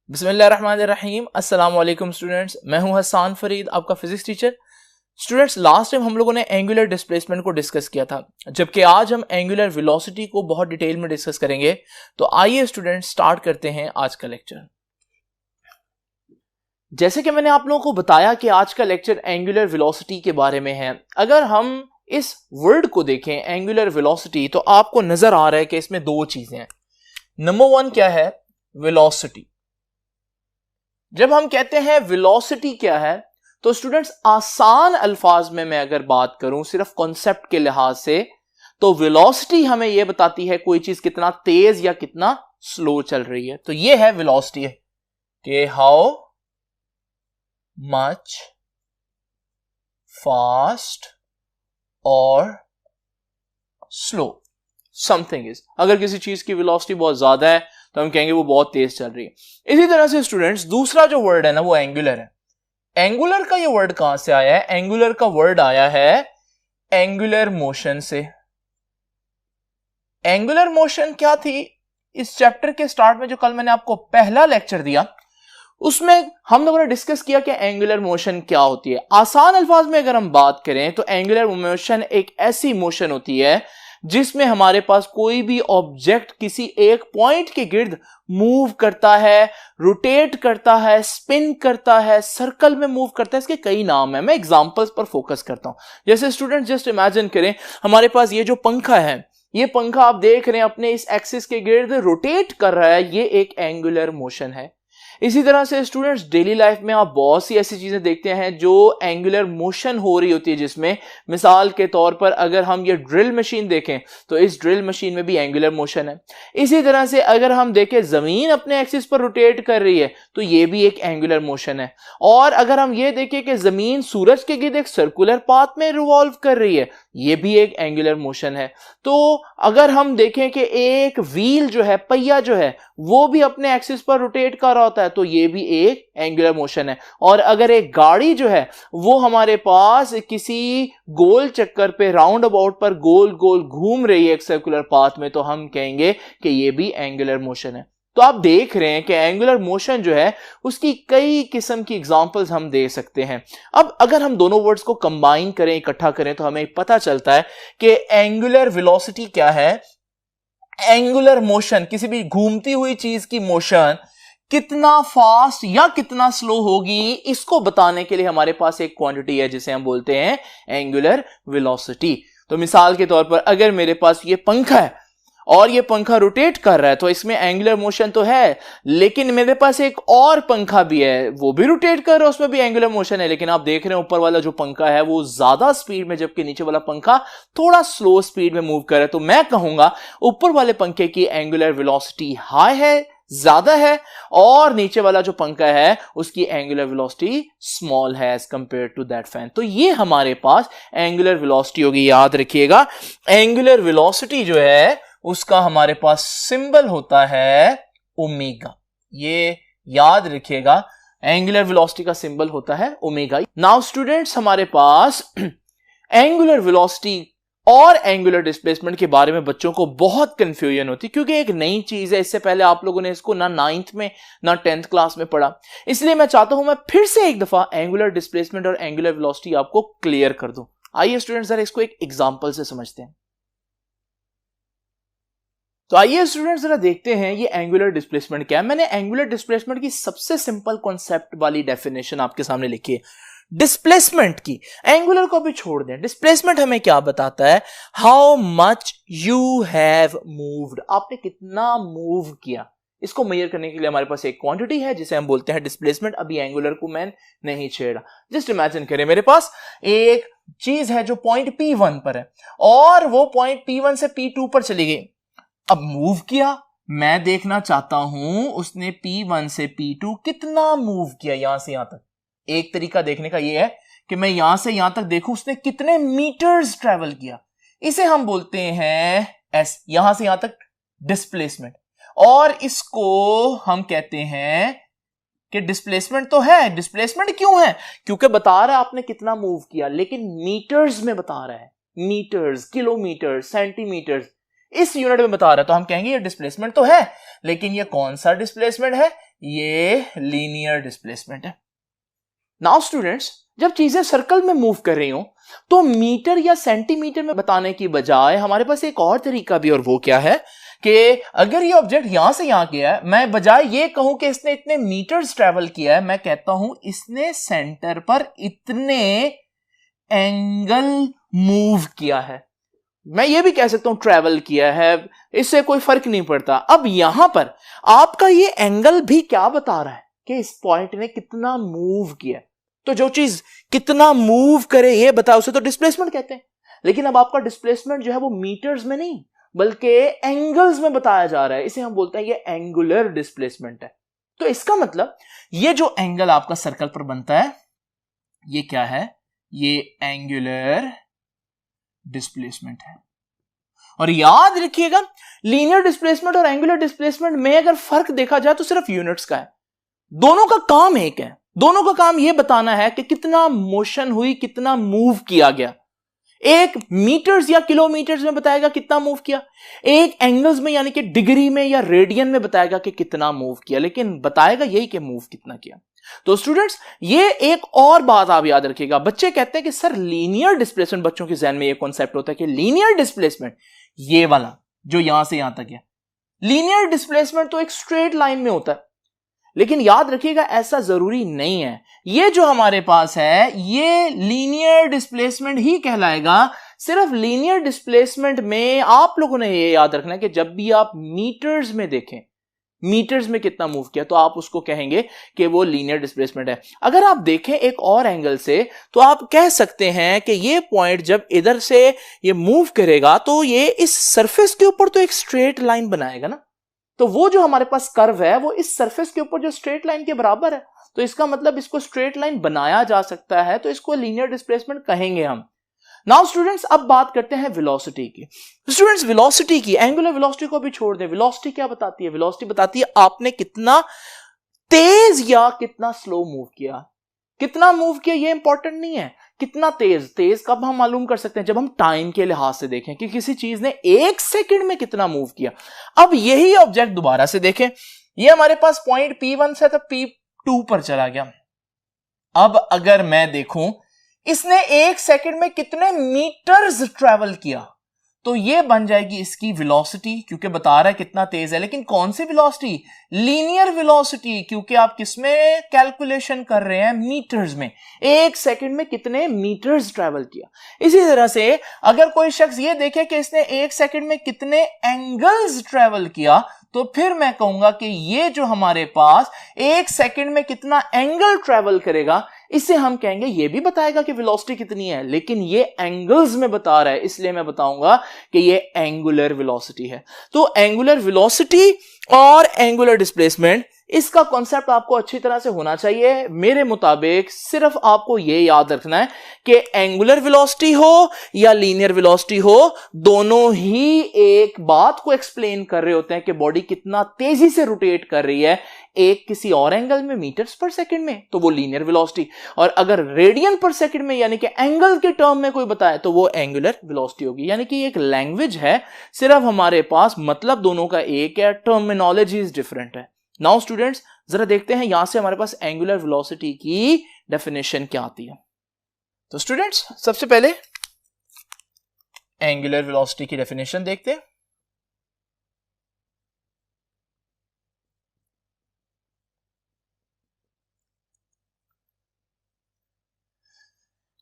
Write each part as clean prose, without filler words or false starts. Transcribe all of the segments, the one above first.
बिस्मिल्लाहिर्रहमानिर्रहीम। अस्सलाम वालेकुम स्टूडेंट्स, मैं हूं हसन फरीद, आपका physics teacher. Students, last time हम लोगों ने एंगुलर डिस्प्लेसमेंट को डिस्कस किया था, जबकि आज हम एंगुलर वेलोसिटी को बहुत डिटेल में डिस्कस करेंगे। तो आइए स्टूडेंट्स स्टार्ट करते हैं आज का लेक्चर। जैसे कि मैंने आप लोगों को बताया कि आज का लेक्चर एंगुलर वेलोसिटी के बारे में है। अगर हम इस वर्ड को देखें एंगुलर वेलोसिटी, तो आपको नजर आ रहा है कि इसमें दो चीजें हैं। नंबर वन क्या है? वेलोसिटी। जब हम कहते हैं वेलोसिटी क्या है, तो स्टूडेंट्स आसान अल्फाज में मैं अगर बात करूं सिर्फ कॉन्सेप्ट के लिहाज से, तो वेलोसिटी हमें यह बताती है कोई चीज कितना तेज या कितना स्लो चल रही है। तो यह है वेलोसिटी कि हाउ मच फास्ट और स्लो समथिंग इज। अगर किसी चीज की वेलोसिटी बहुत ज्यादा है तो हम कहेंगे वो बहुत तेज चल रही है। इसी तरह से स्टूडेंट्स दूसरा जो वर्ड है ना, वो एंगुलर है। एंगुलर का ये वर्ड कहां से आया है? एंगुलर का वर्ड आया है एंगुलर मोशन से। एंगुलर मोशन क्या थी? इस चैप्टर के स्टार्ट में जो कल मैंने आपको पहला लेक्चर दिया, उसमें हम लोगों ने डिस्कस किया कि एंगुलर मोशन क्या होती है। आसान अल्फाज में अगर हम बात करें तो एंगुलर मोशन एक ऐसी मोशन होती है जिसमें हमारे पास कोई भी ऑब्जेक्ट किसी एक पॉइंट के गिर्द मूव करता है, रोटेट करता है, स्पिन करता है, सर्कल में मूव करता है। इसके कई नाम है, मैं एग्जांपल्स पर फोकस करता हूं। जैसे स्टूडेंट जस्ट इमेजिन करें, हमारे पास ये जो पंखा है, ये पंखा आप देख रहे हैं अपने इस एक्सिस के गिर्द रोटेट कर रहा है, ये एक एंगुलर मोशन है। इसी तरह से स्टूडेंट्स डेली लाइफ में आप बहुत सी ऐसी चीजें देखते हैं जो एंगुलर मोशन हो रही होती है, जिसमें मिसाल के तौर पर अगर हम ये ड्रिल मशीन देखें तो इस ड्रिल मशीन में भी एंगुलर मोशन है। इसी तरह से अगर हम देखें जमीन अपने एक्सिस पर रोटेट कर रही है तो ये भी एक एंगुलर मोशन है। और अगर हम ये देखें कि जमीन सूरज के गिर्द एक सर्कुलर पाथ में रिवॉल्व कर रही है, ये भी एक एंगुलर मोशन है। तो अगर हम देखें कि एक व्हील जो है, पहिया जो है, वो भी अपने एक्सिस पर रोटेट कर रहा होता है, तो ये भी एक एंगुलर मोशन है। और अगर एक गाड़ी जो है वो हमारे पास किसी गोल चक्कर पे, राउंड अबाउट पर गोल गोल घूम रही है एक सर्कुलर पाथ में, तो हम कहेंगे कि ये भी एंगुलर मोशन है। तो आप देख रहे हैं कि एंगुलर मोशन जो है उसकी कई किस्म की एग्जांपल्स हम दे सकते हैं। अब अगर हम दोनों वर्ड्स को कंबाइन करें, इकट्ठा करें, तो हमें पता चलता है कि एंगुलर वेलोसिटी क्या है। एंगुलर मोशन, किसी भी घूमती हुई चीज की मोशन कितना फास्ट या कितना स्लो होगी, इसको बताने के लिए हमारे पास एक क्वांटिटी है जिसे हम बोलते हैं एंगुलर वेलोसिटी। तो मिसाल के तौर पर अगर मेरे पास ये पंखा है और ये पंखा रोटेट कर रहा है, तो इसमें एंगुलर मोशन तो है, लेकिन मेरे पास एक और पंखा भी है, वो भी रोटेट कर रहा है, उसमें भी एंगुलर मोशन है। लेकिन आप देख रहे हैं ऊपर वाला जो पंखा है वो ज्यादा स्पीड में, जबकि नीचे वाला पंखा थोड़ा स्लो स्पीड में मूव कर रहा है। तो मैं कहूंगा ऊपर वाले पंखे की एंगुलर वेलोसिटी हाई है, ज्यादा है, और नीचे वाला जो पंखा है उसकी एंगुलर वेलोसिटी स्मॉल है as compare to that fan. तो ये हमारे पास एंगुलर वेलोसिटी होगी। याद रखिएगा, एंगुलर वेलोसिटी जो है उसका हमारे पास सिंबल होता है ओमेगा। ये याद रखिएगा, एंगुलर वेलोसिटी का सिंबल होता है ओमेगा। नाउ स्टूडेंट्स, हमारे पास एंगुलर वेलोसिटी और एंगुलर डिस्प्लेसमेंट के बारे में बच्चों को बहुत कंफ्यूजन होती है, क्योंकि एक नई चीज है। इससे पहले आप लोगों ने इसको ना 9th में ना 10th क्लास में पढ़ा। इसलिए मैं चाहता हूं मैं फिर से एक दफा एंगुलर डिस्प्लेसमेंट और एंगुलर वेलोसिटी आपको क्लियर कर दूं। आइए स्टूडेंट्स जरा इसको एक एग्जांपल से समझते हैं। तो आइए स्टूडेंट्स जरा देखते हैं ये एंगुलर डिस्प्लेसमेंट क्या है। मैंने एंगुलर डिस्प्लेसमेंट की सबसे सिंपल कॉन्सेप्ट वाली डेफिनेशन आपके सामने लिखी है। डिस्प्लेसमेंट की, एंगुलर को भी छोड़ दें, डिस्प्लेसमेंट हमें क्या बताता है? How much you have moved, आपने कितना मूव किया। इसको मेजर करने के लिए हमारे पास एक क्वांटिटी है जिसे हम बोलते हैं डिस्प्लेसमेंट। अभी एंगुलर को मैं नहीं छेड़ा। जस्ट इमेजिन करें मेरे पास एक चीज है जो पॉइंट P1 पर है और वो पॉइंट P1 से P2 पर चली गई। अब मूव किया, मैं देखना चाहता हूं उसने P1 से P2 कितना मूव किया यहां से यहां तक। एक तरीका देखने का यह है कि मैं यहां से यहां तक देखूं उसने कितने मीटर्स ट्रेवल किया। इसे हम बोलते हैं एस, यहां से यहां तक डिस्प्लेसमेंट। और इसको हम कहते हैं कि डिस्प्लेसमेंट तो है। डिस्प्लेसमेंट क्यों है? क्योंकि बता रहा है आपने कितना मूव किया, लेकिन मीटर्स में बता रहा है। मीटर्स, किलोमीटर, सेंटीमीटर्स, इस यूनिट में बता रहा है। तो हम कहेंगे ये डिस्प्लेसमेंट तो है, लेकिन ये कौन सा डिस्प्लेसमेंट है? ये लीनियर डिस्प्लेसमेंट है। नाउ स्टूडेंट्स, जब चीजें सर्कल में मूव कर रही हो तो मीटर या सेंटीमीटर में बताने की बजाय हमारे पास एक और तरीका भी, और वो क्या है कि अगर ये ऑब्जेक्ट यहां से यहां गया है, मैं बजाय ये कहूं कि इसने इतने मीटर्स ट्रेवल किया है, मैं कहता हूं इसने सेंटर पर इतने एंगल मूव किया है। मैं ये भी कह सकता हूं ट्रेवल किया है, इससे कोई फर्क नहीं पड़ता। अब यहां पर आपका ये एंगल भी क्या बता रहा है कि इस पॉइंट ने कितना मूव किया। तो जो चीज कितना मूव करे ये बता, उसे तो डिस्प्लेसमेंट कहते हैं। लेकिन अब आपका डिस्प्लेसमेंट जो है वो मीटर्स में नहीं बल्कि एंगल्स में बताया जा रहा है, इसे हम बोलते हैं ये एंगुलर डिस्प्लेसमेंट है। तो इसका मतलब ये जो एंगल आपका सर्कल पर बनता है ये क्या है, ये एंगुलर डिस्प्लेसमेंट है। और याद रखिएगा, लीनियर डिस्प्लेसमेंट और एंगुलर डिस्प्लेसमेंट में अगर फर्क देखा जाए तो सिर्फ यूनिट्स का है। दोनों का काम एक है, दोनों का काम यह बताना है कि कितना मोशन हुई, कितना मूव किया गया। एक मीटर्स या किलोमीटर्स में बताएगा कितना मूव किया, एक एंगल्स में यानी कि डिग्री में या रेडियन में बताएगा कि कितना मूव किया, लेकिन बताएगा यही कि मूव कितना किया। तो स्टूडेंट्स, ये एक और बात आप याद रखिएगा। बच्चे कहते हैं कि सर लीनियर डिस्प्लेसमेंट, बच्चों के जहन में ये कॉन्सेप्ट होता है कि लीनियर डिस्प्लेसमेंट ये वाला जो यहां से यहां तक है, लीनियर डिस्प्लेसमेंट तो एक स्ट्रेट लाइन में होता है। लेकिन याद रखिएगा ऐसा जरूरी नहीं है। ये जो हमारे पास है ये लीनियर डिस्प्लेसमेंट ही कहलाएगा। सिर्फ लीनियर डिस्प्लेसमेंट में आप लोगों ने ये याद रखना है कि जब भी आप मीटर्स में देखें, मीटर्स में कितना मूव किया, तो आप उसको कहेंगे कि वो लीनियर डिस्प्लेसमेंट है। अगर आप देखें एक और एंगल से तो आप कह सकते हैं कि ये पॉइंट जब इधर से ये मूव करेगा तो ये इस सरफेस के ऊपर तो एक स्ट्रेट लाइन बनाएगा ना। तो वो जो हमारे पास कर्व है वो इस सरफेस के ऊपर जो स्ट्रेट लाइन के बराबर है, तो इसका मतलब इसको स्ट्रेट लाइन बनाया जा सकता है, तो इसको लीनियर डिस्प्लेसमेंट कहेंगे हम। नाउ स्टूडेंट्स, अब बात करते हैं वेलोसिटी की। स्टूडेंट्स, वेलोसिटी की, एंगुलर वेलोसिटी को भी छोड़ दें, वेलोसिटी क्या बताती है? वेलोसिटी बताती है आपने कितना तेज या कितना स्लो मूव किया। कितना मूव किया ये इंपॉर्टेंट नहीं है, कितना तेज। तेज कब हम मालूम कर सकते हैं? जब हम टाइम के लिहाज से देखें कि किसी चीज ने 1 सेकंड में कितना मूव किया। अब यही ऑब्जेक्ट दोबारा से देखें, ये हमारे पास पॉइंट P1 से तो P2 पर चला गया। अब अगर मैं देखूं इसने 1 सेकंड में कितने मीटर्स ट्रेवल किया, तो ये बन जाएगी इसकी वेलोसिटी, क्योंकि बता रहा है कितना तेज है। लेकिन कौन सी वेलोसिटी? लीनियर वेलोसिटी, क्योंकि आप किसमें कैलकुलेशन कर रहे हैं? मीटर्स में। 1 सेकंड में कितने मीटर्स ट्रेवल किया। इसी तरह से अगर कोई शख्स ये देखे कि इसने 1 सेकंड में कितने एंगल्स ट्रेवल किया, तो फिर मैं कहूंगा कि ये जो हमारे पास 1 सेकंड में कितना एंगल ट्रेवल करेगा, इसे हम कहेंगे ये भी बताएगा कि वेलोसिटी कितनी है, लेकिन ये एंगल्स में बता रहा है, इसलिए मैं बताऊंगा कि ये एंगुलर वेलोसिटी है। तो एंगुलर वेलोसिटी और एंगुलर डिस्प्लेसमेंट, इसका कॉन्सेप्ट आपको अच्छी तरह से होना चाहिए। मेरे मुताबिक सिर्फ आपको यह याद रखना है कि एंगुलर वेलोसिटी हो या लीनियर वेलोसिटी हो, दोनों ही एक बात को एक्सप्लेन कर रहे होते हैं कि बॉडी कितना तेजी से रोटेट कर रही है। एक किसी और एंगल में मीटर्स पर सेकंड में, तो वो लीनियर वेलोसिटी, और अगर रेडियन पर सेकंड में यानी कि एंगल के टर्म में कोई बताए तो वो एंगुलर वेलोसिटी होगी। यानी कि एक लैंग्वेज है, सिर्फ हमारे पास मतलब दोनों का एक है, टर्मिनोलॉजी इज डिफरेंट है। नाउ स्टूडेंट्स, जरा देखते हैं यहां से हमारे पास एंगुलर वेलोसिटी की डेफिनेशन क्या आती है। तो स्टूडेंट्स, सबसे पहले एंगुलर वेलोसिटी की डेफिनेशन देखते हैं।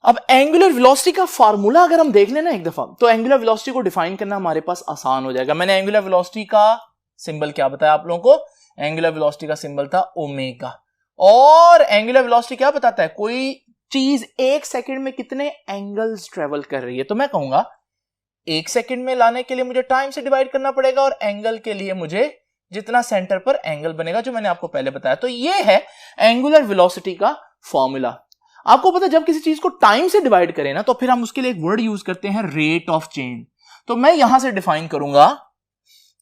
अब एंगुलर वेलोसिटी का फार्मूला अगर हम देख लेना एक दफा, तो एंगुलर वेलोसिटी को डिफाइन करना हमारे पास आसान हो जाएगा। मैंने एंगुलर वेलोसिटी का सिंबल क्या बताया आप लोगों को? एंगुलर वेलोसिटी का सिंबल था ओमेगा। और एंगुलर वेलोसिटी क्या बताता है? कोई चीज 1 सेकंड में कितने एंगल्स ट्रेवल कर रही है। तो मैं कहूंगा 1 सेकंड में लाने के लिए मुझे टाइम से डिवाइड करना पड़ेगा, और एंगल के लिए मुझे जितना सेंटर पर एंगल बनेगा, जो मैंने आपको पहले बताया। तो ये है एंगुलर वेलोसिटी का फॉर्मूला। आपको पता है जब किसी चीज को टाइम से डिवाइड करें ना, तो फिर हम उसके लिए एक वर्ड यूज करते हैं, रेट ऑफ चेंज। तो मैं यहां से डिफाइन करूंगा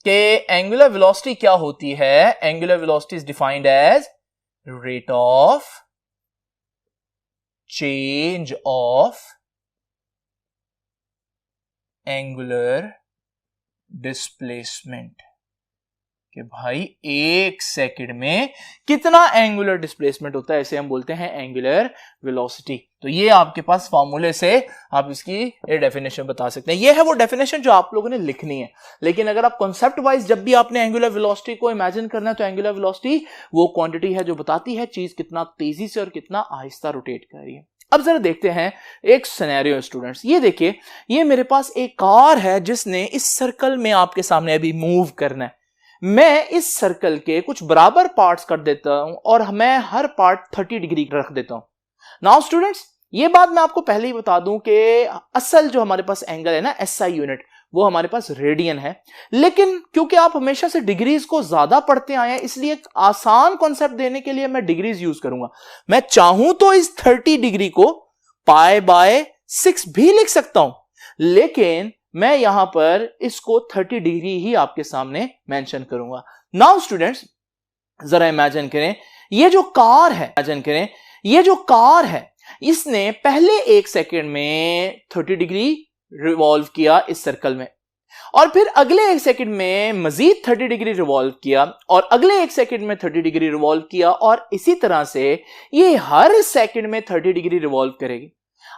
कि एंगुलर वेलोसिटी क्या होती है। Angular velocity is defined as rate of change of angular displacement. कि भाई एक सेकंड में कितना एंगुलर डिस्प्लेसमेंट होता है, इसे हम बोलते हैं एंगुलर वेलोसिटी। तो ये आपके पास फॉर्मूले से आप इसकी ये डेफिनेशन बता सकते हैं। ये है वो डेफिनेशन जो आप लोगों ने लिखनी है। लेकिन अगर आप कॉन्सेप्ट वाइज जब भी आपने एंगुलर वेलोसिटी को इमेजिन करना है, तो एंगुलर वेलोसिटी वो क्वांटिटी है जो बताती है चीज कितना तेजी से और कितना आहिस्ता रोटेट कर रही है। अब जरा देखते हैं एक सिनेरियो स्टूडेंट्स। ये देखिए, ये मेरे पास एक कार है जिसने इस सर्कल में आपके सामने अभी मूव करना है। मैं इस सर्कल के कुछ बराबर पार्ट्स कर देता हूं और मैं हर पार्ट 30 डिग्री रख देता हूं। नाउ स्टूडेंट्स, ये बात मैं आपको पहले ही बता दूं कि असल जो हमारे पास एंगल है ना, एसआई यूनिट, वो हमारे पास रेडियन है। लेकिन क्योंकि आप हमेशा से डिग्रीज को ज्यादा पढ़ते आए हैं, इसलिए एक आसान कॉन्सेप्ट देने के लिए मैं डिग्रीज यूज करूंगा। मैं चाहूं तो इस 30 डिग्री को π/6 भी लिख सकता हूं, लेकिन मैं यहां पर इसको 30 डिग्री ही आपके सामने मेंशन करूंगा। नाउ स्टूडेंट्स, जरा इमेजिन करें, ये जो कार है, इमेजिन करें ये जो कार है, इसने पहले एक सेकंड में 30 डिग्री रिवॉल्व किया इस सर्कल में, और फिर अगले एक सेकंड में मजीद 30 डिग्री रिवॉल्व किया, और अगले एक सेकंड में 30 डिग्री रिवॉल्व किया, और इसी तरह से ये हर सेकंड में 30 डिग्री रिवॉल्व करेगी।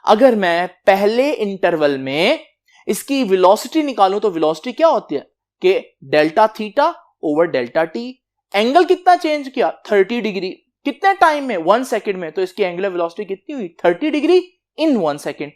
अगर मैं पहले इंटरवल में इसकी वेलोसिटी निकालूं तो वेलोसिटी क्या होती है कि delta theta over delta T. Angle कितना चेंज किया? 30 डिग्री। कितने टाइम में? 1 सेकंड में। तो इसकी एंगुलर वेलोसिटी कितनी हुई? 30 डिग्री इन 1 सेकंड।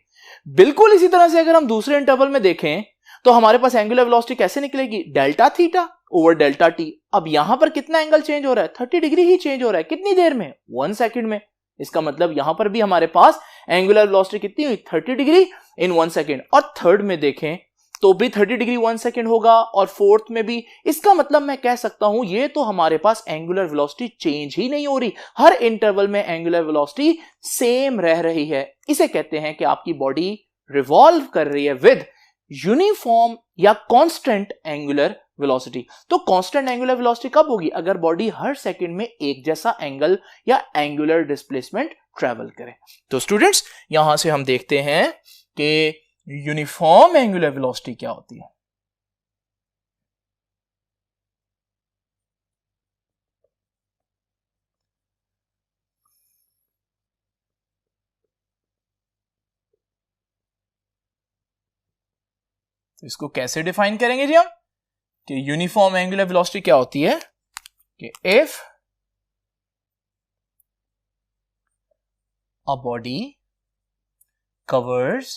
बिल्कुल इसी तरह से अगर हम दूसरे इंटरवल में देखें तो हमारे पास एंगुलर वेलोसिटी कैसे निकलेगी? Delta theta over delta T. अब यहां पर कितना एंगल चेंज हो रहा है? 30 डिग्री ही चेंज हो रहा है। कितनी देर में? 1 सेकंड में। इसका मतलब यहां पर भी हमारे पास एंगुलर वेलोसिटी कितनी हुई? 30 डिग्री इन 1 सेकंड। और थर्ड में देखें तो भी 30 डिग्री 1 सेकंड होगा, और फोर्थ में भी। इसका मतलब मैं कह सकता हूं ये तो हमारे पास एंगुलर वेलोसिटी चेंज ही नहीं हो रही, हर इंटरवल में एंगुलर वेलोसिटी सेम रह रही है। इसे कहते हैं कि आपकी बॉडी रिवॉल्व कर रही है विद यूनिफॉर्म या कांस्टेंट एंगुलर वेलोसिटी। तो कांस्टेंट एंगुलर वेलोसिटी कब होगी? अगर बॉडी हर सेकंड में एक जैसा एंगल या एंगुलर डिस्प्लेसमेंट ट्रेवल करे। तो स्टूडेंट्स, यहां से हम देखते हैं कि यूनिफॉर्म एंगुलर वेलोसिटी क्या होती है। तो इसको कैसे डिफाइन करेंगे जी हम कि यूनिफॉर्म एंगुलर वेलोसिटी क्या होती है? कि if a body covers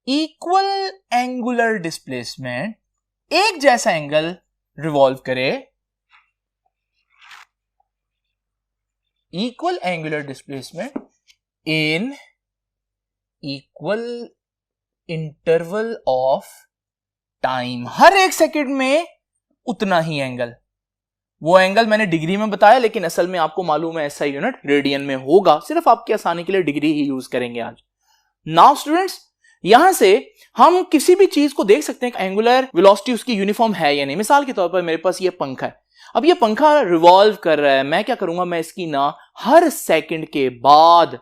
equal angular displacement, एक जैसा एंगल रिवॉल्व करे, equal angular displacement in equal interval of time, हर एक सेकंड में उतना ही एंगल। वो एंगल मैंने डिग्री में बताया, लेकिन असल में आपको मालूम है एसआई यूनिट रेडियन में होगा। सिर्फ आपकी आसानी के लिए डिग्री ही यूज करेंगे आज। नाउ स्टूडेंट्स, यहां से हम किसी भी चीज को देख सकते हैं कि एंगुलर वेलोसिटी उसकी यूनिफॉर्म है या नहीं। मिसाल के तौर पर मेरे पास ये पंखा है, अब ये पंखा रिवॉल्व कर रहा है। मैं क्या करूंगा, मैं इसकी ना हर सेकंड के बाद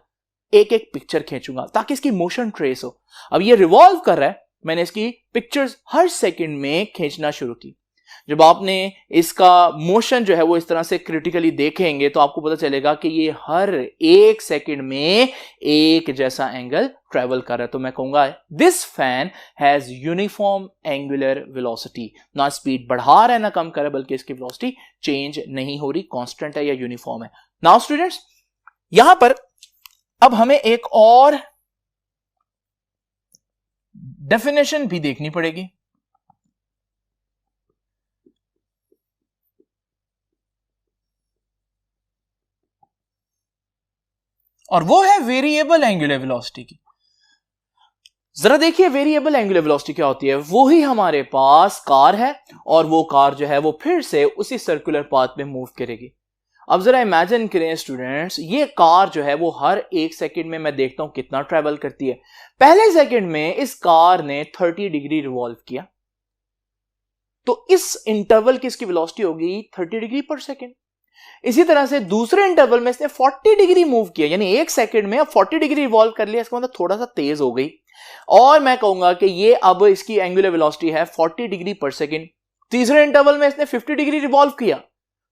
एक एक पिक्चर खींचूंगा ताकि इसकी मोशन ट्रेस हो। अब ये रिवॉल्व कर रहा है, मैंने इसकी पिक्चर्स हर सेकंड में खींचना शुरू की। जब आपने इसका मोशन जो है वो इस तरह से क्रिटिकली देखेंगे तो आपको पता चलेगा कि ये हर एक सेकंड में एक जैसा एंगल ट्रेवल कर रहा है। तो मैं कहूंगा this fan has uniform angular velocity. ना स्पीड बढ़ा रहा है ना कम कर रहा है, बल्कि इसकी वेलोसिटी चेंज नहीं हो रही, कांस्टेंट है या यूनिफॉर्म है। नाउ स्टूडेंट्स, यहां पर अब हमें एक और डेफिनेशन भी देखनी पड़ेगी, और वो है वेरिएबल एंगुलर वेलोसिटी की। जरा देखिए वेरिएबल एंगुलर वेलोसिटी क्या होती है। वो ही हमारे पास कार है, और वो कार जो है वो फिर से उसी सर्कुलर पाथ में मूव करेगी। अब जरा इमेजिन करें स्टूडेंट्स, ये कार जो है वो हर एक सेकंड में मैं देखता हूं कितना ट्रेवल करती है। पहले सेकंड में इस कार ने 30 डिग्री रिवॉल्व किया, तो इस इंटरवल की इसकी वेलोसिटी होगी 30 डिग्री पर सेकंड। इसी तरह से दूसरे इंटरवल में इसने 40 डिग्री मूव किया, यानी एक सेकंड में अब 40 डिग्री रिवॉल्व कर लिया। इसका मतलब थोड़ा सा तेज हो गई, और मैं कहूंगा कि ये अब इसकी एंगुलर वेलोसिटी है 40 डिग्री पर सेकंड। तीसरे इंटरवल में इसने 50 डिग्री रिवॉल्व किया,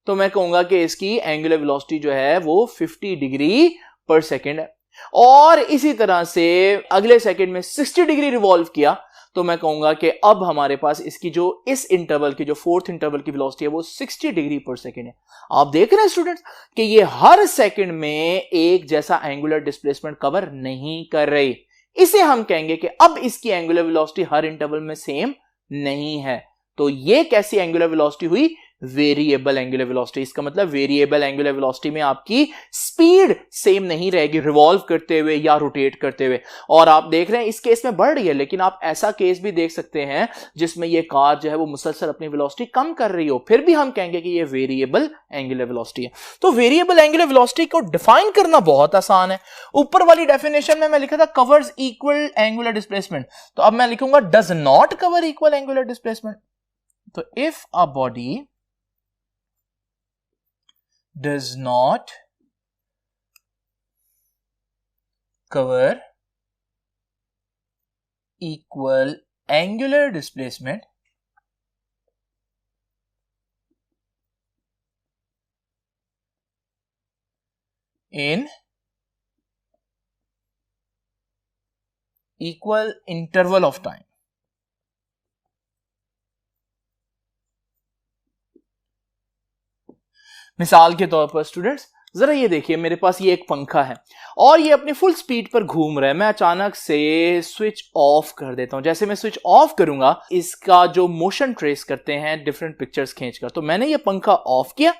तो मैं कहूंगा कि इसकी एंगुलर वेलोसिटी जो है वो 50 डिग्री पर सेकेंड है। और इसी तरह से अगले सेकंड में 60 डिग्री रिवॉल्व किया, तो मैं कहूंगा कि अब हमारे पास इसकी जो इस इंटरवल की जो फोर्थ इंटरवल की वेलोसिटी है वो 60 डिग्री पर सेकेंड है। आप देख रहे हैं स्टूडेंट्स कि ये हर सेकंड में एक जैसा एंगुलर डिस्प्लेसमेंट कवर नहीं कर रही। इसे हम कहेंगे कि अब इसकी एंगुलर वेलोसिटी हर इंटरवल में सेम नहीं है। तो ये कैसी एंगुलर वेलोसिटी हुई? Variable angular velocity. इसका मतलब वेरिएबल एंगुलर वेलोसिटी में आपकी स्पीड सेम नहीं रहेगी रिवॉल्व करते हुए या रोटेट करते हुए। और आप देख रहे हैं इस केस में बढ़ रही है, लेकिन आप ऐसा केस भी देख सकते हैं जिसमें ये कार जो है वो मुसलसल अपनी वेलोसिटी कम कर रही हो, फिर भी हम कहेंगे कि ये वेरिएबल एंगुलर वेलोसिटी है। तो वेरिएबल एंगुलर वेलोसिटी को डिफाइन करना बहुत आसान है। ऊपर वाली डेफिनेशन में मैं लिखा था कवर्स इक्वल एंगुलर डिस्प्लेसमेंट, तो अब मैं लिखूंगा does not cover equal angular displacement. तो if a body does not cover equal angular displacement in equal interval of time, मिसाल के तौर पर स्टूडेंट्स जरा ये देखिए, मेरे पास ये एक पंखा है और ये अपनी फुल स्पीड पर घूम रहा है। मैं अचानक से स्विच ऑफ कर देता हूं। जैसे मैं स्विच ऑफ करूंगा, इसका जो मोशन ट्रेस करते हैं डिफरेंट पिक्चर्स खींचकर, तो मैंने ये पंखा ऑफ किया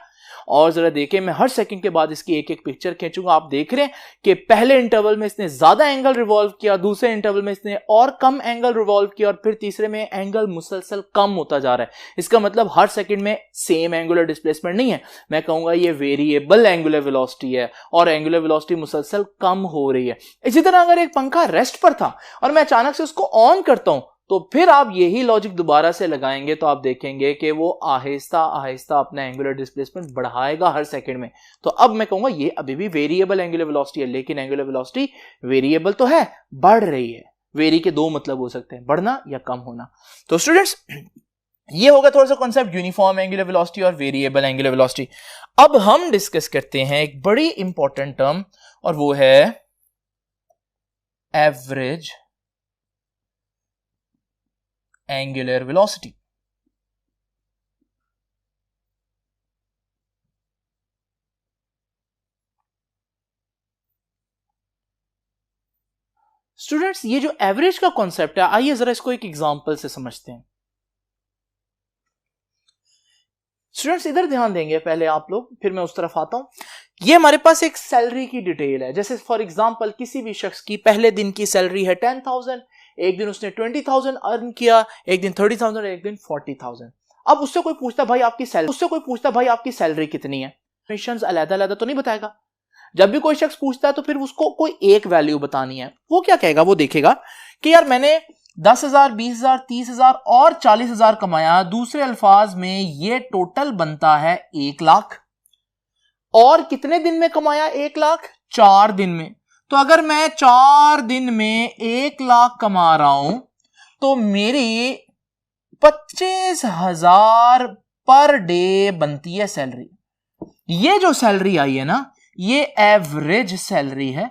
और जरा देखिए मैं हर सेकंड के बाद इसकी एक एक पिक्चर खींचूंगा। आप देख रहे हैं कि पहले इंटरवल में इसने ज्यादा एंगल रिवॉल्व किया, दूसरे इंटरवल में इसने और कम एंगल रिवॉल्व किया और फिर तीसरे में एंगल मुसलसल कम होता जा रहा है। इसका मतलब हर सेकंड में सेम एंगुलर डिस्प्लेसमेंट नहीं है। मैं कहूंगा ये वेरिएबल एंगुलर वेलोसिटी है और एंगुलर वेलोसिटी मुसलसल कम हो रही है। इसी तरह अगर एक पंखा रेस्ट पर था और मैं अचानक से उसको ऑन करता हूं, तो फिर आप यही लॉजिक दोबारा से लगाएंगे तो आप देखेंगे कि वो आहिस्ता आहिस्ता अपना एंगुलर डिस्प्लेसमेंट बढ़ाएगा हर सेकंड में। तो अब मैं कहूंगा ये अभी भी वेरिएबल एंगुलर वेलोसिटी है, लेकिन एंगुलर वेलोसिटी वेरिएबल तो है, बढ़ रही है। वेरी के दो मतलब हो सकते हैं, बढ़ना या कम होना। तो स्टूडेंट्स ये होगा थोड़ा सा कॉन्सेप्ट यूनिफॉर्म एंगुलर वेलोसिटी और वेरिएबल एंगुलर वेलोसिटी। अब हम डिस्कस करते हैं एक बड़ी इंपॉर्टेंट टर्म और वो है एवरेज एंगुलर वेलोसिटी। स्टूडेंट्स ये जो एवरेज का कॉन्सेप्ट है, आइए जरा इसको एक एग्जांपल से समझते हैं। स्टूडेंट्स इधर ध्यान देंगे पहले आप लोग, फिर मैं उस तरफ आता हूं। ये हमारे पास एक सैलरी की डिटेल है। जैसे फॉर एग्जांपल किसी भी शख्स की पहले दिन की सैलरी है 10,000, एक दिन उसने 20,000 अर्न किया, एक दिन 30,000, एक दिन 40,000। अब उससे कोई पूछता भाई आपकी सैलरी कितनी है, मिशंस अलग-अलग तो नहीं बताएगा। जब भी कोई शख्स पूछता है तो फिर उसको कोई एक वैल्यू बतानी है। वो क्या कहेगा? वो देखेगा कि यार मैंने 10,000, 20,000, 30,000 और 40,000 कमाया। दूसरे अल्फाज में ये टोटल बनता है 1 लाख। और कितने दिन में कमाया 1 लाख? 4 दिन में। तो अगर मैं 4 दिन में 1 लाख कमा रहा हूं तो मेरी 25,000 पर डे बनती है सैलरी। ये जो सैलरी आई है ना, ये एवरेज सैलरी है।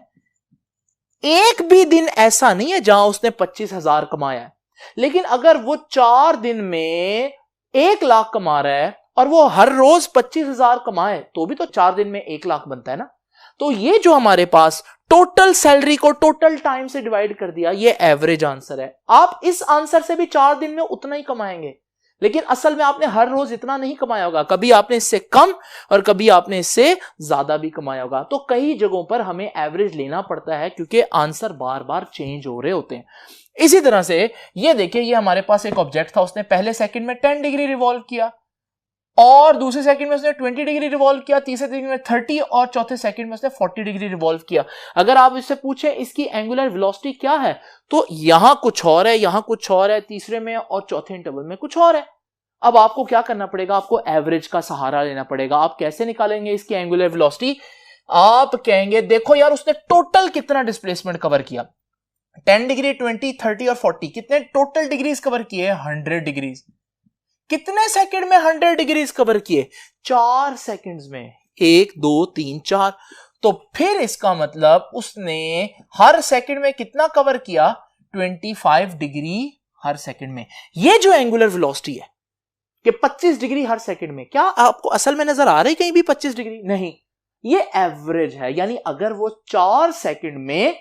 एक भी दिन ऐसा नहीं है जहां उसने 25,000 कमाया है। लेकिन अगर वो 4 दिन में 1 लाख कमा रहा है और वो हर रोज 25,000 कमाए तो भी तो 4 दिन में 1 लाख बनता है ना। तो ये जो हमारे पास टोटल सैलरी को टोटल टाइम से डिवाइड कर दिया, ये एवरेज आंसर है। आप इस आंसर से भी 4 दिन में उतना ही कमाएंगे, लेकिन असल में आपने हर रोज इतना नहीं कमाया होगा। कभी आपने इससे कम और कभी आपने इससे ज्यादा भी कमाया होगा। तो कई जगहों पर हमें एवरेज लेना पड़ता है क्योंकि आंसर बार बार चेंज हो रहे होते हैं। इसी तरह से ये देखिए, ये हमारे पास एक ऑब्जेक्ट था, उसने पहले सेकंड में 10 डिग्री रिवॉल्व किया और दूसरे सेकंड में उसने 20 डिग्री रिवॉल्व किया, तीसरे सेकंड में 30 और चौथे सेकंड में उसने 40 डिग्री रिवॉल्व किया। अगर आप इससे पूछें इसकी एंगुलर वेलोसिटी क्या है, तो यहां कुछ और है, यहां कुछ और है, तीसरे में और चौथे इंटरवल में कुछ और है। अब आपको क्या करना पड़ेगा? आपको एवरेज का सहारा लेना पड़ेगा। आप कैसे निकालेंगे इसकी एंगुलर वेलोसिटी? आप कहेंगे देखो यार उसने टोटल कितना डिस्प्लेसमेंट कवर किया, 10 डिग्री, 20, 30 और 40, कितने टोटल डिग्रीज कवर किए? 100 डिग्रीज। कितने सेकंड में 100 डिग्रीज कवर किए? 4 सेकंड्स में, 1 2 3 4। तो फिर इसका मतलब उसने हर सेकंड में कितना कवर किया? 25 डिग्री हर सेकंड में। ये जो एंगुलर वेलोसिटी है कि 25 डिग्री हर सेकंड में, क्या आपको असल में नजर आ रही कहीं भी 25 डिग्री? नहीं, ये एवरेज है। यानी अगर वो 4 सेकंड में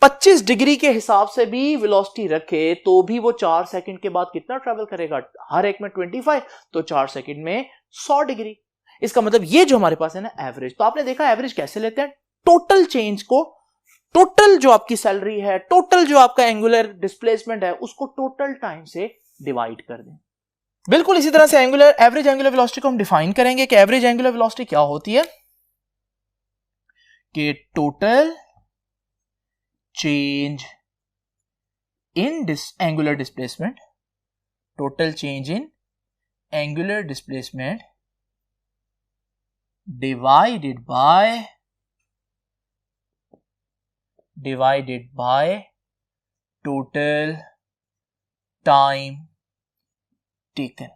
25 डिग्री के हिसाब से भी वेलोसिटी रखे तो भी वो 4 सेकंड के बाद कितना ट्रेवल करेगा? हर एक में 25, तो 4 सेकंड में 100 डिग्री। इसका मतलब ये जो हमारे पास है ना एवरेज, तो आपने देखा एवरेज कैसे लेते हैं? टोटल चेंज को, टोटल जो आपकी सैलरी है, टोटल जो आपका एंगुलर डिस्प्लेसमेंट है, उसको टोटल टाइम से डिवाइड कर दें। बिल्कुल इसी तरह से एवरेज एंगुलर वेलोसिटी को हम डिफाइन करेंगे कि एवरेज एंगुलर वेलोसिटी क्या होती है? कि total change in angular displacement, total change in angular displacement divided by total time taken।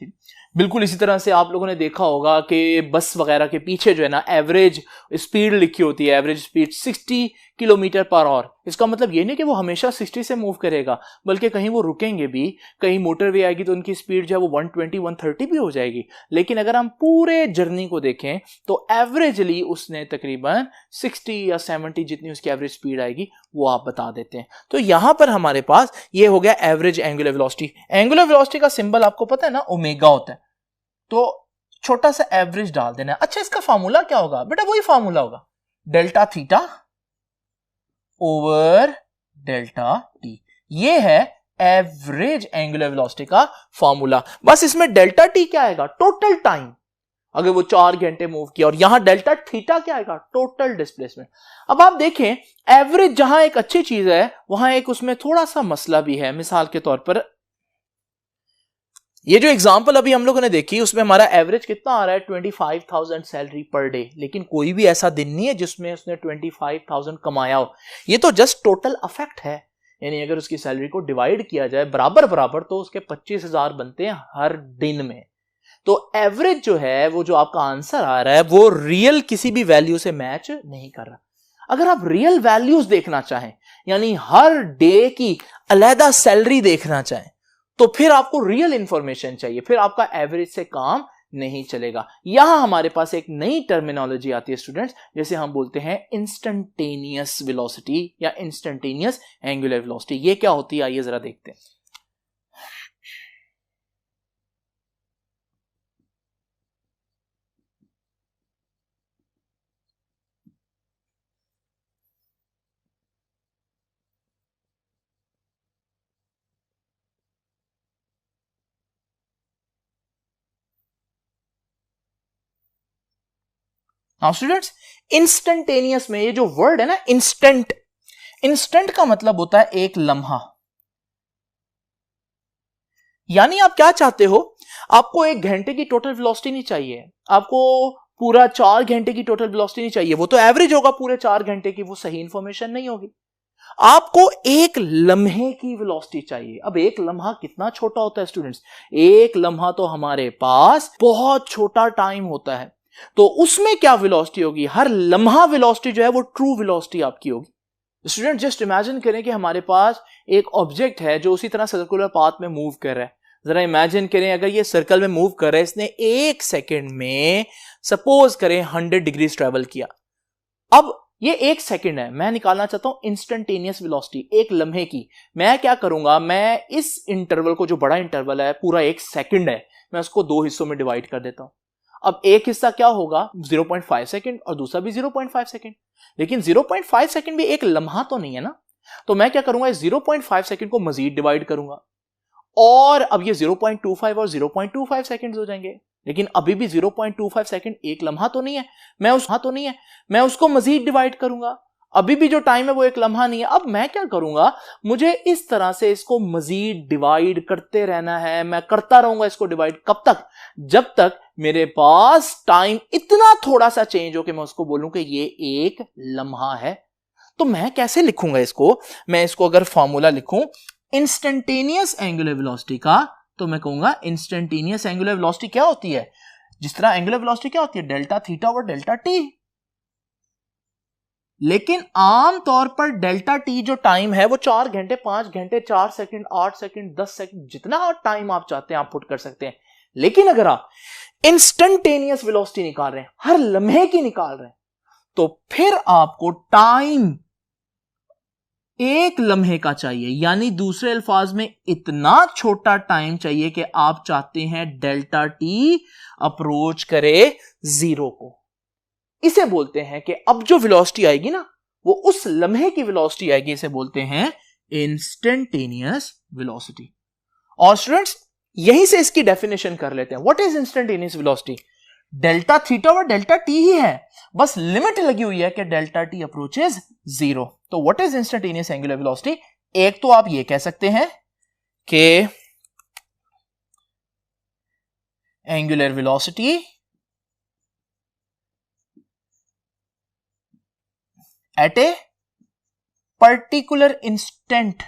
ठीक, बिल्कुल इसी तरह से आप लोगों ने देखा होगा कि बस वगैरह के पीछे जो है ना एवरेज स्पीड लिखी होती है, average speed 60 kilometre per hour. इसका मतलब ये नहीं कि वो हमेशा 60 से मूव करेगा, बल्कि कहीं वो रुकेंगे भी, कहीं मोटरवे आएगी तो उनकी स्पीड जो है वो 120 130 भी हो जाएगी। लेकिन अगर हम पूरे जर्नी को देखें तो एवरेजली उसने तकरीबन 60 या 70 जितनी उसकी एवरेज स्पीड आएगी वो आप बता देते हैं। तो यहां पर हमारे पास ये हो गया average angular velocity. Angular velocity का सिंबल आपको पता है ना, ओमेगा होता है, तो छोटा सा एवरेज डाल देना है। अच्छा, इसका फार्मूला क्या होगा? बेटा वही फार्मूला होगा, delta theta over delta T. ये है एवरेज एंगुलर वेलोसिटी का फार्मूला। बस इसमें डेल्टा टी क्या आएगा? टोटल टाइम, अगर वो 4 घंटे मूव किया, और यहां डेल्टा थीटा क्या आएगा? Total displacement. अब आप देखें एवरेज जहां एक अच्छी चीज है, वहां एक उसमें थोड़ा सा मसला भी है। मिसाल के तौर पर ये जो एग्जांपल अभी हम लोगों ने देखी, उसमें हमारा एवरेज कितना आ रहा है? 25,000 सैलरी पर डे। लेकिन कोई भी ऐसा दिन नहीं है जिसमें उसने 25,000 कमाया हो। ये तो जस्ट टोटल अफेक्ट है। यानी अगर उसकी सैलरी को डिवाइड किया जाए बराबर बराबर तो उसके 25,000 बनते हैं हर दिन में। तो एवरेज जो है, वो जो आपका आंसर आ रहा है, वो रियल किसी भी वैल्यू से मैच नहीं कर रहा। अगर आप रियल वैल्यूज देखना चाहें, यानी हर डे की अलहदा सैलरी देखना चाहें, तो फिर आपको रियल इंफॉर्मेशन चाहिए, फिर आपका एवरेज से काम नहीं चलेगा। यहां हमारे पास एक नई टर्मिनोलॉजी आती है स्टूडेंट्स, जैसे हम बोलते हैं इंस्टेंटेनियस वेलोसिटी या इंस्टेंटेनियस एंगुलर वेलोसिटी। ये क्या होती है आइए जरा देखते हैं। नाउ स्टूडेंट्स, इंस्टेंटेनियस में ये जो वर्ड है ना इंस्टेंट, इंस्टेंट का मतलब होता है एक लम्हा। यानी आप क्या चाहते हो? आपको 1 घंटे की टोटल वेलोसिटी नहीं चाहिए, आपको पूरा 4 घंटे की टोटल वेलोसिटी नहीं चाहिए। वो तो एवरेज होगा पूरे 4 घंटे की, वो सही इंफॉर्मेशन नहीं होगी। आपको 1 लम्हे की वेलोसिटी चाहिए। अब 1 लम्हा कितना छोटा होता है स्टूडेंट्स? 1 लम्हा तो हमारे पास बहुत छोटा टाइम होता है। तो उसमें क्या वेलोसिटी होगी? हर लम्हा वेलोसिटी जो है वो ट्रू वेलोसिटी आपकी होगी। स्टूडेंट जस्ट इमेजिन करें कि हमारे पास एक ऑब्जेक्ट है जो उसी तरह सर्कुलर पाथ में मूव कर रहा है। जरा इमेजिन करें अगर ये सर्कल में मूव कर रहा है, इसने 1 सेकेंड में सपोज करें 100 डिग्री ट्रेवल किया। अब ये 1 सेकेंड है, मैं निकालना चाहता हूं इंस्टेंटेनियस वेलोसिटी 1 लम्हे की। मैं क्या करूंगा? मैं इस इंटरवल को, जो बड़ा इंटरवल है पूरा 1 सेकेंड है, मैं उसको 2 हिस्सों में डिवाइड कर देता हूं। अब एक हिस्सा क्या होगा? 0.5 सेकंड और दूसरा भी 0.5 सेकंड। लेकिन 0.5 सेकंड भी एक लम्हा तो नहीं है ना। तो मैं क्या करूंगा? इस 0.5 सेकंड को मजीद डिवाइड करूंगा, और अब ये 0.25 और 0.25 सेकंड हो जाएंगे। लेकिन अभी भी 0.25 सेकंड एक लम्हा तो नहीं है, मैं उसको मजीद डिवाइड करूंगा। अभी भी जो टाइम है वो 1 लम्हा नहीं है। अब मैं क्या करूंगा? मुझे इस तरह से इसको मजीद डिवाइड करते रहना है। मैं करता रहूंगा इसको डिवाइड। कब तक? जब तक मेरे पास टाइम इतना थोड़ा सा चेंज हो कि मैं उसको बोलूं कि ये 1 लम्हा है। तो मैं कैसे लिखूंगा इसको? मैं इसको अगर फॉर्मूला लिखूं इंस्टेंटेनियस एंगुलर वेलोसिटी का, तो मैं कहूंगा इंस्टेंटेनियस एंगुलर वेलोसिटी क्या होती है, जिस तरह एंगुलर वेलोसिटी क्या होती है, delta theta over delta T. लेकिन आम तौर पर डेल्टा टी जो टाइम है वो 4 घंटे, 5 घंटे, 4 सेकंड, 8 सेकंड, 10 सेकंड, जितना टाइम आप चाहते हैं आप पुट कर सकते हैं। लेकिन अगर आप इंस्टेंटेनियस वेलोसिटी निकाल रहे हैं, हर लम्हे की निकाल रहे हैं, तो फिर आपको टाइम 1 लम्हे का चाहिए, यानी दूसरे अल्फाज में इतना छोटा टाइम चाहिए कि आप चाहते हैं डेल्टा टी अप्रोच करे 0 को। इसे बोलते हैं कि अब जो वेलोसिटी आएगी ना वो उस लम्हे की वेलोसिटी आएगी, इसे बोलते हैं इंस्टेंटेनियस वेलोसिटी। और स्टूडेंट्स यहीं से इसकी डेफिनेशन कर लेते हैं। What is instantaneous velocity? Delta theta और डेल्टा टी ही है, बस लिमिट लगी हुई है कि डेल्टा टी अप्रोचेस 0। तो what is instantaneous angular velocity? एक तो आप ये कह सकते हैं कि angular velocity at a particular instant,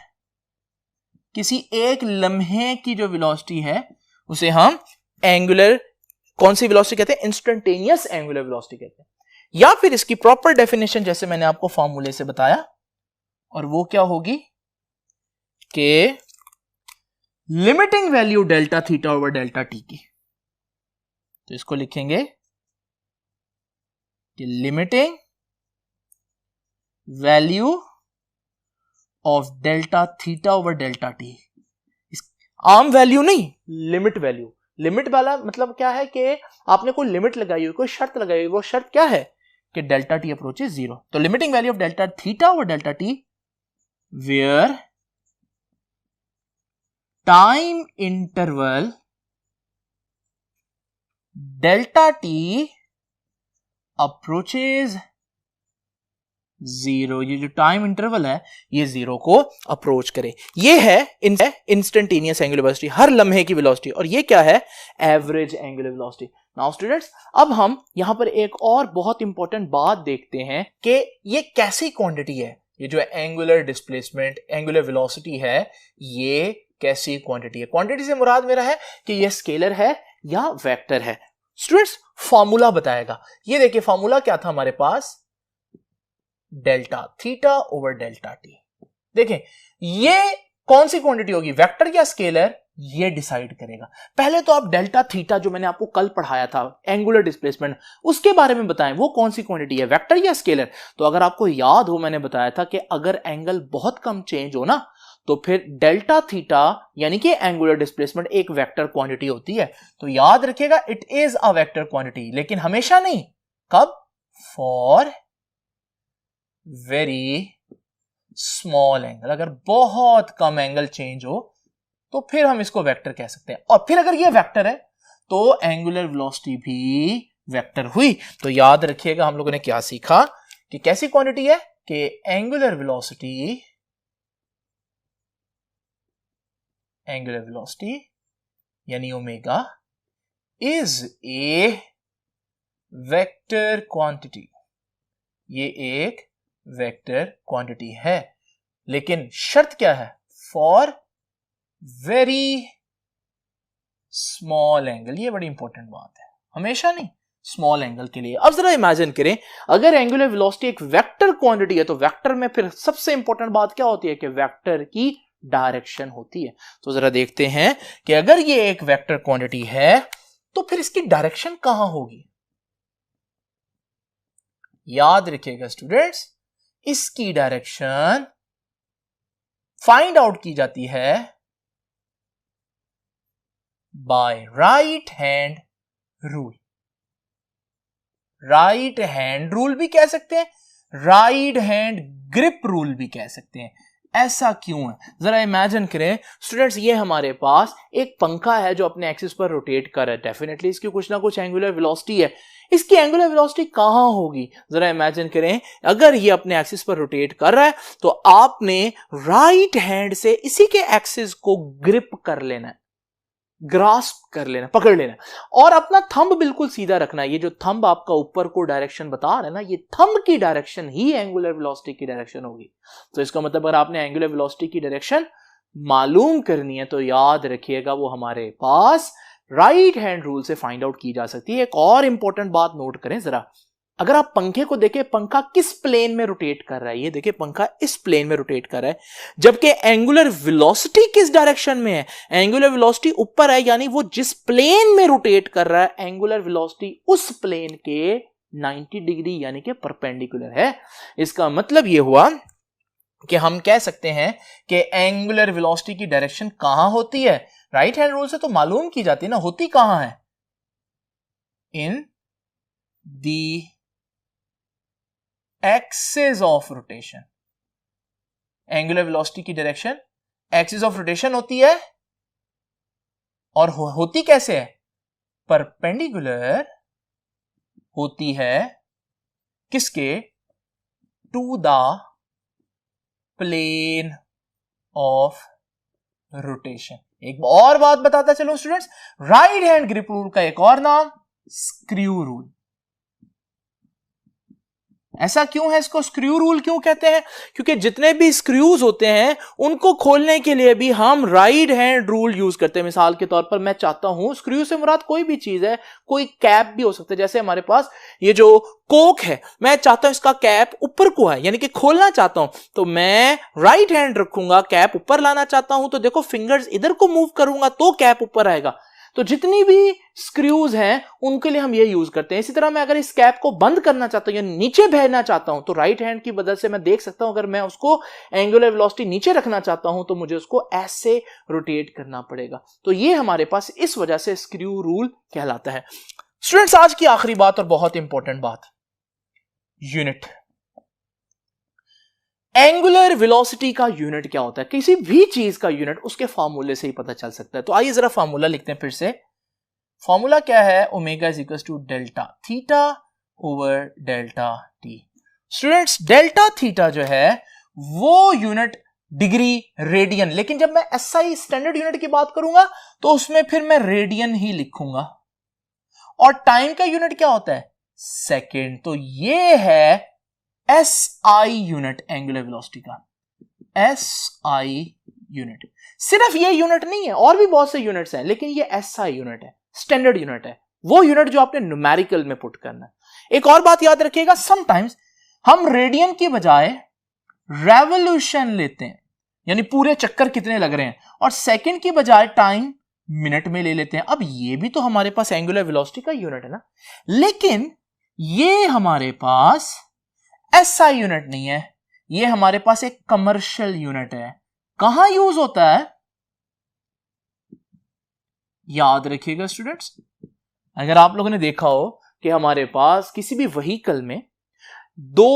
किसी एक लम्हे की जो वेलोसिटी है उसे हम एंगुलर, कौन सी वेलोसिटी कहते हैं? इंस्टेंटेनियस एंगुलर वेलोसिटी कहते हैं। या फिर इसकी प्रॉपर डेफिनेशन जैसे मैंने आपको फॉर्मूले से बताया, और वो क्या होगी कि limiting value delta theta over delta T की। तो इसको लिखेंगे कि limiting value of delta theta over delta T, आम वैल्यू नहीं, लिमिट वैल्यू। लिमिट वाला मतलब क्या है कि आपने कोई लिमिट लगाई हुई, कोई शर्त लगाई हुई, वो शर्त क्या है कि डेल्टा टी अप्रोचेस 0। तो limiting value of delta theta over delta T where time interval delta T approaches 0, ये जो टाइम इंटरवल है ये 0 को अप्रोच करे। ये है इंस्टेंटेनियस एंगुलर वेलोसिटी, हर लम्हे की वेलोसिटी। और ये क्या है? Average angular velocity. Now students, अब हम यहां पर एक और बहुत इंपॉर्टेंट बात देखते हैं कि ये कैसी क्वांटिटी है। ये जो एंगुलर डिस्प्लेसमेंट, एंगुलर वेलोसिटी है, ये कैसी क्वांटिटी है? क्वांटिटी से मुराद मेरा है कि ये स्केलर है या वेक्टर है। स्टूडेंट्स फॉर्मूला बताएगा। ये देखिए फॉर्मूला क्या था हमारे पास, delta theta over delta T. देखें ये कौन सी क्वांटिटी होगी, वेक्टर या स्केलर, ये डिसाइड करेगा। पहले तो आप डेल्टा थीटा जो मैंने आपको कल पढ़ाया था एंगुलर डिस्प्लेसमेंट, उसके बारे में बताएं वो कौन सी क्वांटिटी है, वेक्टर या स्केलर। तो अगर आपको याद हो मैंने बताया था कि अगर एंगल बहुत कम चेंज हो ना तो फिर डेल्टा थीटा यानी कि एंगुलर डिस्प्लेसमेंट एक वेक्टर क्वांटिटी होती है। तो याद रखिएगा it is a vector quantity, लेकिन हमेशा नहीं। कब? फॉर वेरी स्मॉल एंगल, अगर बहुत कम एंगल चेंज हो तो फिर हम इसको वेक्टर कह सकते हैं। और फिर अगर ये वेक्टर है तो एंगुलर वेलोसिटी भी वेक्टर हुई। तो याद रखिएगा हम लोगों ने क्या सीखा कि कैसी क्वांटिटी है कि एंगुलर वेलोसिटी यानी omega is a vector quantity, ये एक वेक्टर क्वांटिटी है। लेकिन शर्त क्या है? For very small angle. ये बड़ी इंपॉर्टेंट बात है, हमेशा नहीं, स्मॉल एंगल के लिए। अब जरा इमेजिन करें अगर एंगुलर वेलोसिटी एक वेक्टर क्वांटिटी है तो वेक्टर में फिर सबसे इंपॉर्टेंट बात क्या होती है कि वेक्टर की डायरेक्शन होती है। तो जरा देखते हैं कि अगर ये एक वेक्टर क्वांटिटी है तो फिर इसकी डायरेक्शन कहां होगी। याद रखिएगा स्टूडेंट्स, इसकी डायरेक्शन फाइंड आउट की जाती है by right hand rule. Right hand rule भी कह सकते हैं, राइट हैंड ग्रिप रूल भी कह सकते हैं। ऐसा क्यों है? जरा इमेजिन करें स्टूडेंट्स, ये हमारे पास एक पंखा है जो अपने एक्सिस पर रोटेट कर रहा है। डेफिनेटली इसकी कुछ ना कुछ एंगुलर वेलोसिटी है। इसकी एंगुलर वेलोसिटी कहां होगी? जरा इमेजिन करें अगर ये अपने एक्सिस पर रोटेट कर रहा है तो आपने राइट हैंड से इसी के एक्सिस को ग्रिप कर लेना है, ग्रास्प कर लेना, पकड़ लेना, और अपना थंब बिल्कुल सीधा रखना है। ये जो थंब आपका ऊपर को डायरेक्शन बता रहा है ना, ये थंब की डायरेक्शन ही एंगुलर वेलोसिटी की डायरेक्शन होगी। तो इसका मतलब अगर आपने एंगुलर वेलोसिटी की डायरेक्शन मालूम करनी है तो याद रखिएगा वो हमारे पास राइट हैंड रूल से फाइंड आउट की जा सकती है। एक और इंपॉर्टेंट बात नोट करें जरा, अगर आप पंखे को देखें, पंखा किस प्लेन में रोटेट कर रहा है, ये देखिए पंखा इस प्लेन में रोटेट कर रहा है, जबकि एंगुलर वेलोसिटी किस डायरेक्शन में है, एंगुलर वेलोसिटी ऊपर है, यानी वो जिस प्लेन में रोटेट कर रहा है एंगुलर वेलोसिटी उस प्लेन के 90 डिग्री यानी कि परपेंडिकुलर है। इसका मतलब ये हुआ कि हम कह सकते हैं कि एंगुलर वेलोसिटी की डायरेक्शन कहां होती है, राइट हैंड रूल से तो मालूम की जाती है ना, होती कहां है, in the axis of rotation. Angular velocity की डायरेक्शन एक्सिस ऑफ रोटेशन होती है, और होती कैसे है, परपेंडिकुलर होती है किसके, to the plane of rotation. एक और बात बताता चलो students, right hand grip rule का एक और नाम स्क्रू रूल। ऐसा क्यों है, इसको स्क्रू रूल क्यों कहते हैं, क्योंकि जितने भी स्क्रूज होते हैं उनको खोलने के लिए भी हम राइट हैंड रूल यूज करते हैं। मिसाल के तौर पर मैं चाहता हूं, स्क्रू से मुराद कोई भी चीज है, कोई कैप भी हो सकता है, जैसे हमारे पास ये जो कोक है, मैं चाहता हूं इसका कैप ऊपर को है, यानी कि खोलना चाहता हूं, तो मैं राइट हैंड रखूंगा, कैप ऊपर लाना चाहता हूं तो देखो फिंगर्स इधर को मूव करूंगा तो कैप ऊपर आएगा। तो जितनी भी स्क्रूज हैं उनके लिए हम ये यूज करते हैं। इसी तरह मैं अगर इस कैप को बंद करना चाहता हूं या नीचे भेजना चाहता हूं तो राइट हैंड की मदद से मैं देख सकता हूं, अगर मैं उसको एंगुलर वेलोसिटी नीचे रखना चाहता हूं तो मुझे उसको ऐसे रोटेट करना पड़ेगा। तो ये हमारे पास इस वजह से स्क्रू रूल कहलाता है। स्टूडेंट्स, आज की आखिरी बात और बहुत इंपॉर्टेंट बात, यूनिट। एंगुलर वेलोसिटी का यूनिट क्या होता है, किसी भी चीज का यूनिट उसके फार्मूले से ही पता चल सकता है। तो आइए जरा फार्मूला लिखते हैं फिर से। फार्मूला क्या है, omega is equal to delta theta over delta T. Students, delta theta जो है वो यूनिट डिग्री रेडियन, लेकिन जब मैं एसआई स्टैंडर्ड यूनिट की बात करूंगा तो उसमें फिर मैं रेडियन ही लिखूंगा। और टाइम का यूनिट क्या होता है, सेकेंड। तो ये है एसआई यूनिट एंगुलर वेलोसिटी का, एसआई यूनिट। सिर्फ ये यूनिट नहीं है, और भी बहुत से यूनिट्स हैं, लेकिन ये एसआई यूनिट है, स्टैंडर्ड यूनिट है, वो यूनिट जो आपने न्यूमेरिकल में पुट करना है। एक और बात याद रखिएगा, समटाइम्स हम रेडियन की बजाय रेवोल्यूशन लेते हैं, यानी पूरे चक्कर कितने लग रहे हैं, और सेकंड की बजाय टाइम मिनट में ले लेते हैं। अब ये भी तो हमारे पास एंगुलर वेलोसिटी का यूनिट है ना, लेकिन ये हमारे पास एसआई यूनिट नहीं है, ये हमारे पास एक कमर्शियल यूनिट है। कहां यूज होता है, याद रखिएगा स्टूडेंट्स, अगर आप लोगों ने देखा हो कि हमारे पास किसी भी व्हीकल में 2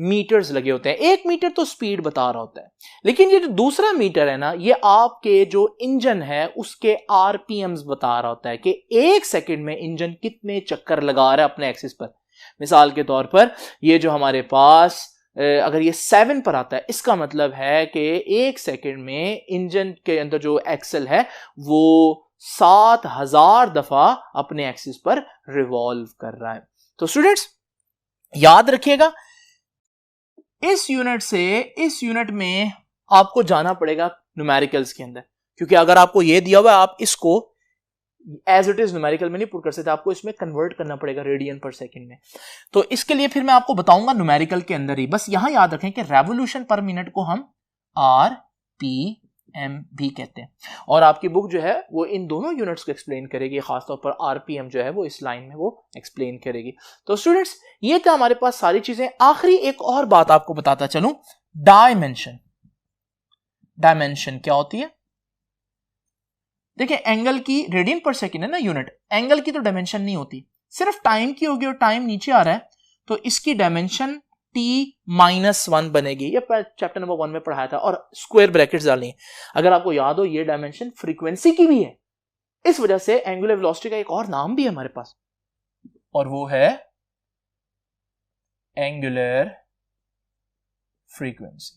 मीटर्स लगे होते हैं, 1 मीटर तो स्पीड बता रहा होता है, लेकिन ये जो दूसरा मीटर है ना, ये आपके जो इंजन है उसके आरपीएम्स बता रहा होता है कि 1 सेकंड में इंजन कितने चक्कर लगा रहा है अपने एक्सिस पर। मिसाल के तौर पर ये जो हमारे पास अगर ये 7 पर आता है, इसका मतलब है कि 1 सेकंड में इंजन के अंदर जो एक्सल है वो 7000 दफा अपने एक्सिस पर रिवॉल्व कर रहा है। तो स्टूडेंट्स याद रखिएगा, इस यूनिट से इस यूनिट में आपको जाना पड़ेगा न्यूमेरिकल्स के अंदर, क्योंकि अगर आपको यह दिया हुआ है आप इसको एज इट इज न्यूमेरिकल में नहीं पुट कर सकते, आपको इसमें कन्वर्ट करना पड़ेगा रेडियन पर सेकंड में। तो इसके लिए फिर मैं आपको बताऊंगा न्यूमेरिकल के अंदर ही। बस यहां याद रखें कि रेवोल्यूशन पर मिनट को हम आरपीएम भी कहते हैं, और आपकी बुक जो है वो इन दोनों यूनिट्स को एक्सप्लेन करेगी, खासतौर पर आरपीएम जो है वो इस लाइन में वो एक्सप्लेन करेगी। तो स्टूडेंट्स ये था हमारे पास सारी चीजें। आखिरी एक और बात आपको बताता चलूं, डायमेंशन। डायमेंशन क्या होती है, देखिए एंगल की रेडियन पर सेकंड है ना यूनिट, एंगल की तो डायमेंशन नहीं होती, सिर्फ टाइम की होगी, और टाइम नीचे आ रहा है तो इसकी डायमेंशन t-1 बनेगी। ये चैप्टर नंबर 1 में पढ़ाया था, और स्क्वायर ब्रैकेट्स डालनी है। अगर आपको याद हो ये डायमेंशन फ्रीक्वेंसी की भी है, इस वजह से एंगुलर वेलोसिटी का एक और नाम भी है हमारे पास, और वो है एंगुलर फ्रीक्वेंसी।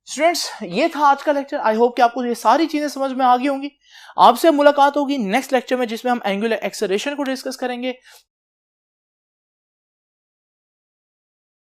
स्टूडेंट्स ये था आज का लेक्चर। आई होप कि आपको ये सारी चीजें समझ में आ गई होंगी। आपसे मुलाकात होगी नेक्स्ट लेक्चर में, जिसमें हम एंगुलर एक्सेलरेशन को डिस्कस करेंगे।